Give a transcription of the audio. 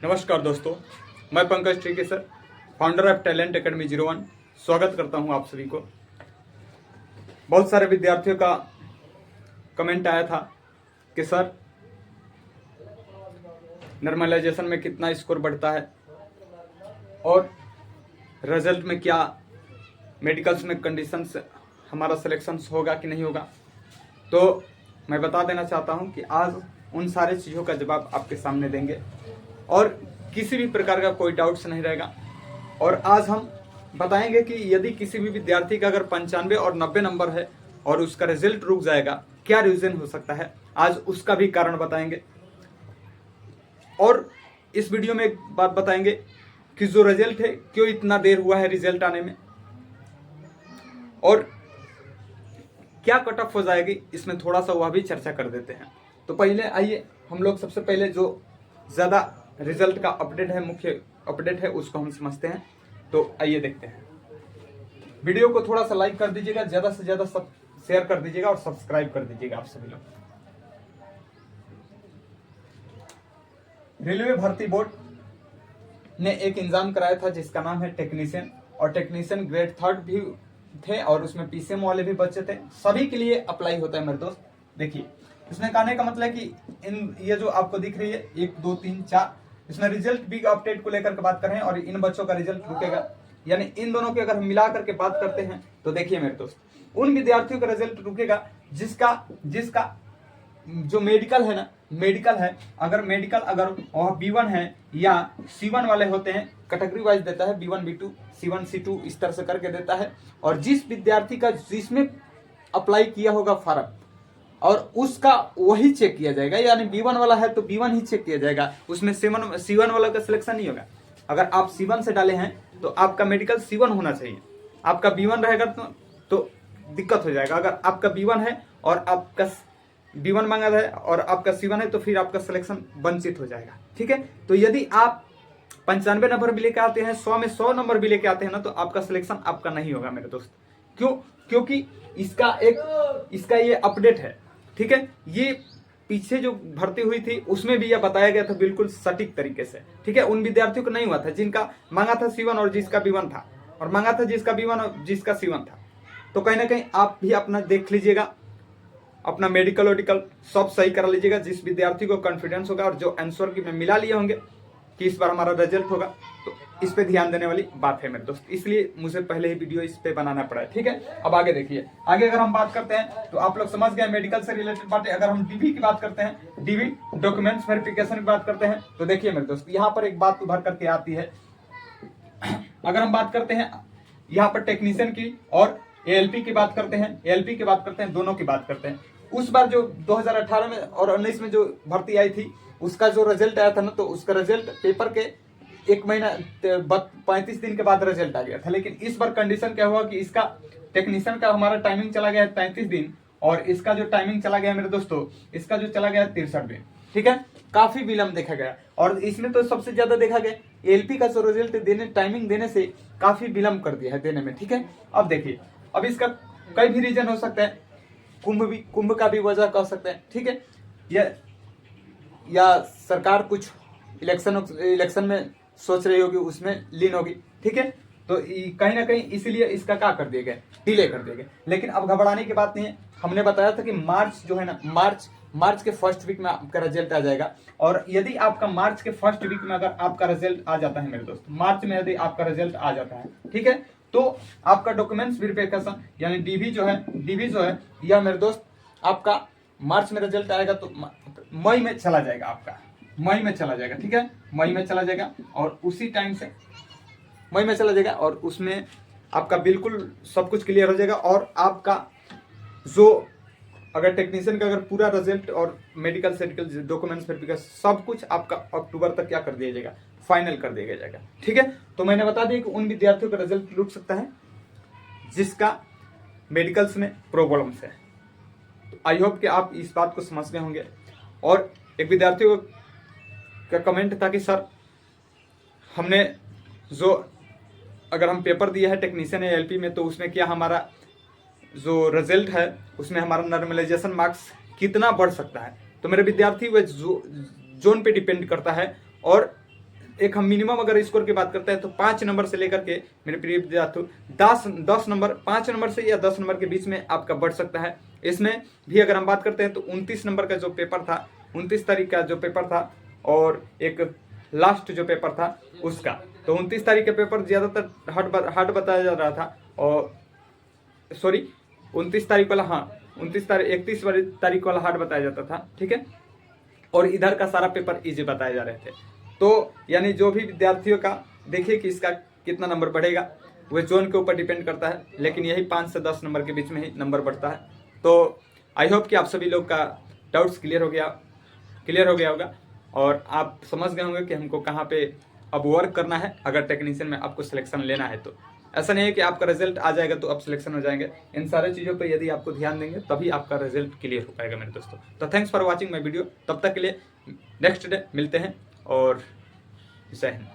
नमस्कार दोस्तों, मैं पंकज टीके sir, founder of talent academy 01 स्वागत करता हूं आप सभी को। बहुत सारे विद्यार्थियों का कमेंट आया था कि सर नॉर्मलाइजेशन में कितना स्कोर बढ़ता है और रिजल्ट में क्या मेडिकल्स में कंडीशंस हमारा सिलेक्शन होगा कि नहीं होगा। तो मैं बता देना चाहता हूं कि आज उन सारे चीज़ों का जवाब आपके सामने देंगे और किसी भी प्रकार का कोई डाउट्स नहीं रहेगा। और आज हम बताएंगे कि यदि किसी भी विद्यार्थी का अगर 95 और 90 नंबर है और उसका रिजल्ट रुक जाएगा, क्या रीज़न हो सकता है, आज उसका भी कारण बताएंगे। और इस वीडियो में एक बात बताएंगे कि जो रिजल्ट है क्यों इतना देर हुआ है रिजल्ट आने में और क्या कट ऑफ हो जाएगी, इसमें थोड़ा सा वह भी चर्चा कर देते हैं। तो पहले आइए हम लोग सबसे पहले जो ज़्यादा रिजल्ट का अपडेट है, मुख्य अपडेट है, उसको हम समझते हैं। तो आइए देखते हैं। वीडियो को थोड़ा सा लाइक कर दीजिएगा, ज़्यादा से ज़्यादा सब शेयर कर दीजिएगा और सब्सक्राइब कर दीजिएगा आप सभी लोग। रेलवे भर्ती बोर्ड ने एक एग्जाम कराया था जिसका नाम है टेक्नीशियन, और टेक्नीशियन ग्रेड 3 भी थे और उसमें पीसीएम वाले भी बच्चे थे। सभी के लिए अप्लाई होता है मेरे दोस्त। देखिए, इसमें कहने का मतलब है कि इन ये जो आपको दिख रही है 1 2 3 4, इसमें रिजल्ट बिग अपडेट को लेकर के बात कर रहे हैं और इन बच्चों का रिजल्ट रुकेगा। यानी इन दोनों के अगर हम मिला करके बात करते हैं तो देखिए मेरे दोस्त, उन विद्यार्थियों का रिजल्ट रुकेगा जिसका जो मेडिकल है ना, मेडिकल है, अगर मेडिकल अगर वह B1 है या C1 वाले होते हैं, कैटेगरी वाइज देता है, B1 B2 C1 C2 इस तरह से करके देता है। और जिस विद्यार्थी का जिसमें अप्लाई किया होगा फॉर्म और उसका वही चेक किया जाएगा। यानी B1 वाला है तो B1 ही चेक किया जाएगा, उसमें C1 वाला का सिलेक्शन नहीं होगा। अगर आप C1 से डाले हैं तो आपका मेडिकल C1 होना चाहिए। आपका B1 रहेगा तो दिक्कत हो जाएगा। अगर आपका B1 है और आपका B1 मांगा है और आपका C1 है तो फिर आपका सिलेक्शन वंचित हो जाएगा। ठीक है, तो यदि आप 95 नंबर भी लेके आते हैं, 100 में 100 नंबर भी लेके आते हैं ना, तो आपका सिलेक्शन आपका नहीं होगा मेरे दोस्त। क्यों? क्योंकि इसका ये अपडेट है। ठीक है, ये पीछे जो भर्ती हुई थी उसमें भी यह बताया गया था बिल्कुल सटीक तरीके से। ठीक है, उन विद्यार्थियों को नहीं हुआ था जिनका मांगा था C1 और जिसका B1 था, और मांगा था जिसका B1 और जिसका C1 था। तो कहीं ना कहीं आप भी अपना देख लीजिएगा, अपना मेडिकल वेडिकल सब सही करा लीजिएगा। जिस विद्यार्थी को कॉन्फिडेंस होगा और जो आंसर की में मिला लिए होंगे कि इस बार हमारा रिजल्ट होगा, तो इस पे ध्यान देने वाली बात है मेरे दोस्त। इसलिए मुझे पहले ही वीडियो इस पे बनाना पड़ा है। ठीक है, अब आगे देखिए। आगे अगर हम बात करते हैं तो आप लोग समझ गए मेडिकल से रिलेटेड बातें। अगर हम डीवी की बात करते हैं, डीवी डॉक्यूमेंट्स वेरिफिकेशन की बात करते हैं, तो देखिए मेरे दोस्त, यहाँ पर एक बात उभर करके आती है। अगर हम बात करते हैं यहाँ पर टेक्नीशियन की और एएलपी की बात करते हैं, एएलपी की बात करते हैं, दोनों की बात करते हैं। उस बार जो 2018 में और 19 में जो भर्ती आई थी, उसका जो रिजल्ट आया था ना, तो उसका रिजल्ट पेपर के 1 महीना 35 दिन के बाद रिजल्ट आ गया था। लेकिन इस बार कंडीशन क्या हुआ कि इसका टेक्नीशियन का हमारा टाइमिंग चला गया है 33 दिन और इसका जो टाइमिंग चला गया मेरे दोस्तों, इसका जो चला गया 63 दिन। ठीक है, काफी विलंब देखा गया। और इसमें तो सबसे ज्यादा देखा गया एएलपी का जो रिजल्ट देने टाइमिंग देने से काफी विलंब कर दिया है देने में। ठीक है, अब देखिए, अब इसका कई भी रीजन हो सकता है। कुंभ का भी वजह कह सकते हैं। ठीक है, या सरकार कुछ इलेक्शन में सोच रही होगी, उसमें लीन होगी। ठीक है, तो कहीं ना कहीं इसीलिए इसका क्या कर दिया गया, डिले कर दिया गया। लेकिन अब घबराने की बात नहीं है। हमने बताया था कि मार्च जो है ना, मार्च के फर्स्ट वीक में आपका रिजल्ट आ जाएगा। और यदि आपका मार्च के फर्स्ट वीक में अगर आपका रिजल्ट आ जाता है मेरे दोस्त, मार्च में यदि आपका रिजल्ट आ जाता है, ठीक है, तो आपका डॉक्यूमेंट्स वेरिफिकेशन यानी डीवी जो है यह मेरे दोस्त आपका मार्च में रिजल्ट आएगा तो मई में चला जाएगा, आपका मई में चला जाएगा। ठीक है, मई में चला जाएगा और उसी टाइम से मई में चला जाएगा और उसमें आपका बिल्कुल सब कुछ क्लियर हो जाएगा। और आपका जो अगर टेक्नीशियन का अगर पूरा रिजल्ट और मेडिकल सर्टिफिकेट डॉक्यूमेंट्स वेरिफिकेशन सब कुछ आपका अक्टूबर तक क्या कर दिया जाएगा, फाइनल कर दिया जाएगा। ठीक है, तो मैंने बता दिया कि उन विद्यार्थियों का रिजल्ट रुक सकता है जिसका मेडिकल्स में प्रॉब्लम्स है। तो आई होप कि आप इस बात को समझ गए होंगे। और एक विद्यार्थियों का कमेंट था कि सर हमने जो अगर हम पेपर दिया है टेक्नीशियन या एएलपी में, तो उसमें क्या हमारा जो रिजल्ट है उसमें हमारा नॉर्मलाइजेशन मार्क्स कितना बढ़ सकता है। तो मेरे विद्यार्थी वह जोन पे डिपेंड करता है और एक हम मिनिमम अगर स्कोर की बात करते हैं तो 5 नंबर से लेकर के मेरे प्रिय विद्यार्थियों 10 नंबर, 5 नंबर से या 10 नंबर के बीच में आपका बढ़ सकता है। इसमें भी अगर हम बात करते हैं तो 29 नंबर का जो पेपर था, 29 तारीख का जो पेपर था और एक लास्ट जो पेपर था उसका, तो 29 तारीख का पेपर ज़्यादातर हार्ड बताया जा रहा था, और सॉरी 29 तारीख वाला, हाँ 31 तारीख वाला हार्ड बताया जाता था, ठीक है, और इधर का सारा पेपर इजी बताए जा रहे थे। तो यानी जो भी विद्यार्थियों का देखिए कि इसका कितना नंबर बढ़ेगा वह जोन के ऊपर डिपेंड करता है, लेकिन यही 5 से 10 नंबर के बीच में ही नंबर बढ़ता है। तो आई होप कि आप सभी लोग का डाउट्स क्लियर हो गया होगा और आप समझ गए होंगे कि हमको कहाँ पे अब वर्क करना है अगर टेक्नीशियन में आपको सिलेक्शन लेना है। तो ऐसा नहीं है कि आपका रिजल्ट आ जाएगा तो आप सिलेक्शन हो जाएंगे। इन सारे चीज़ों पे यदि आपको ध्यान देंगे तभी आपका रिजल्ट क्लियर हो पाएगा मेरे दोस्तों। तो thanks for watching my video. तब तक के लिए नेक्स्ट डे मिलते हैं और जय हिंद।